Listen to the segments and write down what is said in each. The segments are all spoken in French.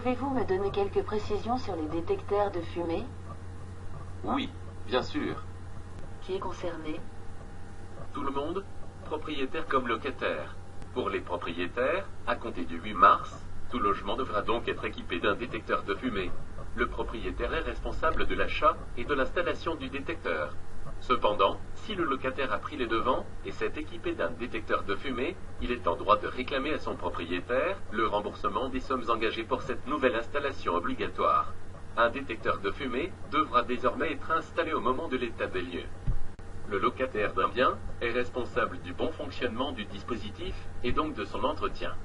Pouvez-vous me donner quelques précisions sur les détecteurs de fumée? Oui, bien sûr. Qui est concerné? Tout le monde, propriétaire comme locataire. Pour les propriétaires, à compter du 8 mars, tout logement devra donc être équipé d'un détecteur de fumée. Le propriétaire est responsable de l'achat et de l'installation du détecteur. Cependant, si le locataire a pris les devants et s'est équipé d'un détecteur de fumée, il est en droit de réclamer à son propriétaire le remboursement des sommes engagées pour cette nouvelle installation obligatoire. Un détecteur de fumée devra désormais être installé au moment de l'état des lieux. Le locataire d'un bien est responsable du bon fonctionnement du dispositif et donc de son entretien.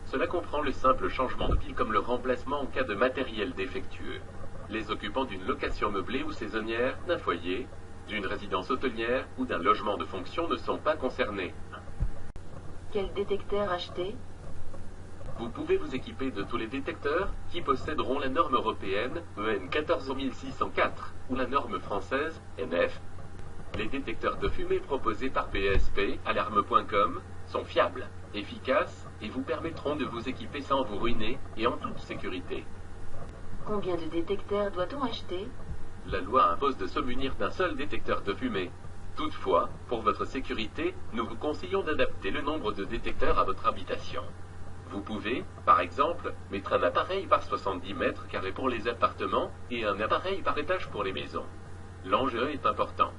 Cela comprend le simple changement de pile comme le remplacement en cas de matériel défectueux. Les occupants d'une location meublée ou saisonnière, d'un foyer, d'une résidence hôtelière ou d'un logement de fonction ne sont pas concernés. Quel détecteur acheter? Vous pouvez vous équiper de tous les détecteurs qui posséderont la norme européenne EN 14604 ou la norme française NF. Les détecteurs de fumée proposés par PSP, alarme.com, sont fiables, efficaces et vous permettront de vous équiper sans vous ruiner et en toute sécurité. Combien de détecteurs doit-on acheter? La loi impose de se munir d'un seul détecteur de fumée. Toutefois, pour votre sécurité, nous vous conseillons d'adapter le nombre de détecteurs à votre habitation. Vous pouvez, par exemple, mettre un appareil par 70 mètres carrés pour les appartements et un appareil par étage pour les maisons. L'enjeu est important.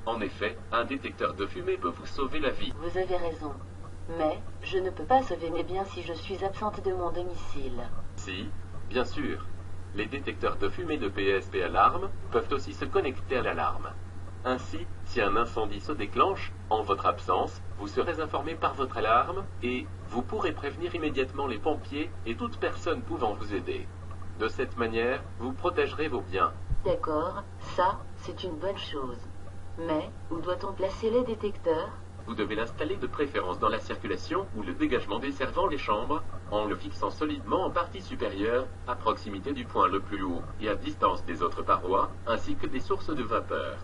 En effet, un détecteur de fumée peut vous sauver la vie. Vous avez raison. Mais je ne peux pas sauver mes biens si je suis absente de mon domicile. Si, bien sûr. Les détecteurs de fumée de PSP Alarme peuvent aussi se connecter à l'alarme. Ainsi, si un incendie se déclenche, en votre absence, vous serez informé par votre alarme et vous pourrez prévenir immédiatement les pompiers et toute personne pouvant vous aider. De cette manière, vous protégerez vos biens. D'accord, ça, c'est une bonne chose. Mais où doit-on placer les détecteurs? Vous devez l'installer de préférence dans la circulation ou le dégagement desservant les chambres, en le fixant solidement en partie supérieure, à proximité du point le plus haut et à distance des autres parois, ainsi que des sources de vapeur.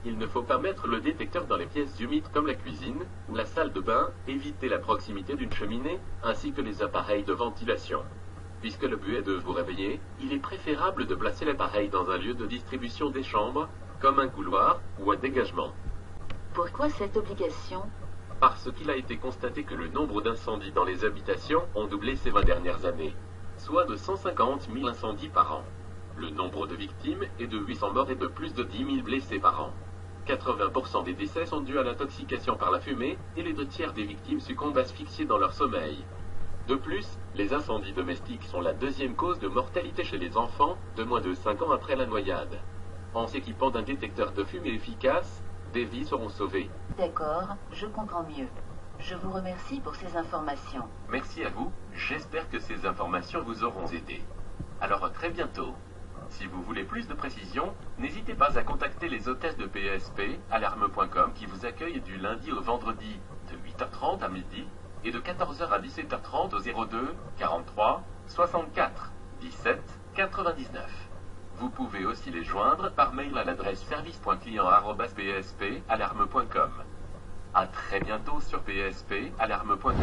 Il ne faut pas mettre le détecteur dans les pièces humides comme la cuisine ou la salle de bain, éviter la proximité d'une cheminée, ainsi que les appareils de ventilation. Puisque le but est de vous réveiller, il est préférable de placer l'appareil dans un lieu de distribution des chambres, comme un couloir ou un dégagement. Pourquoi cette obligation? Parce qu'il a été constaté que le nombre d'incendies dans les habitations ont doublé ces 20 dernières années, soit de 150 000 incendies par an. Le nombre de victimes est de 800 morts et de plus de 10 000 blessés par an. 80% des décès sont dus à l'intoxication par la fumée et les 2/3 des victimes succombent asphyxiées dans leur sommeil. De plus, les incendies domestiques sont la deuxième cause de mortalité chez les enfants de moins de 5 ans après la noyade. En s'équipant d'un détecteur de fumée efficace, des vies seront sauvées. D'accord, je comprends mieux. Je vous remercie pour ces informations. Merci à vous, j'espère que ces informations vous auront aidé. Alors à très bientôt. Si vous voulez plus de précisions, n'hésitez pas à contacter les hôtesses de PSP, alarme.com, qui vous accueillent du lundi au vendredi de 8h30 à midi et de 14h à 17h30 au 02 43 64 17 99. Vous pouvez aussi les joindre par mail à l'adresse service.client@pspalarme.com. À très bientôt sur pspalarme.com.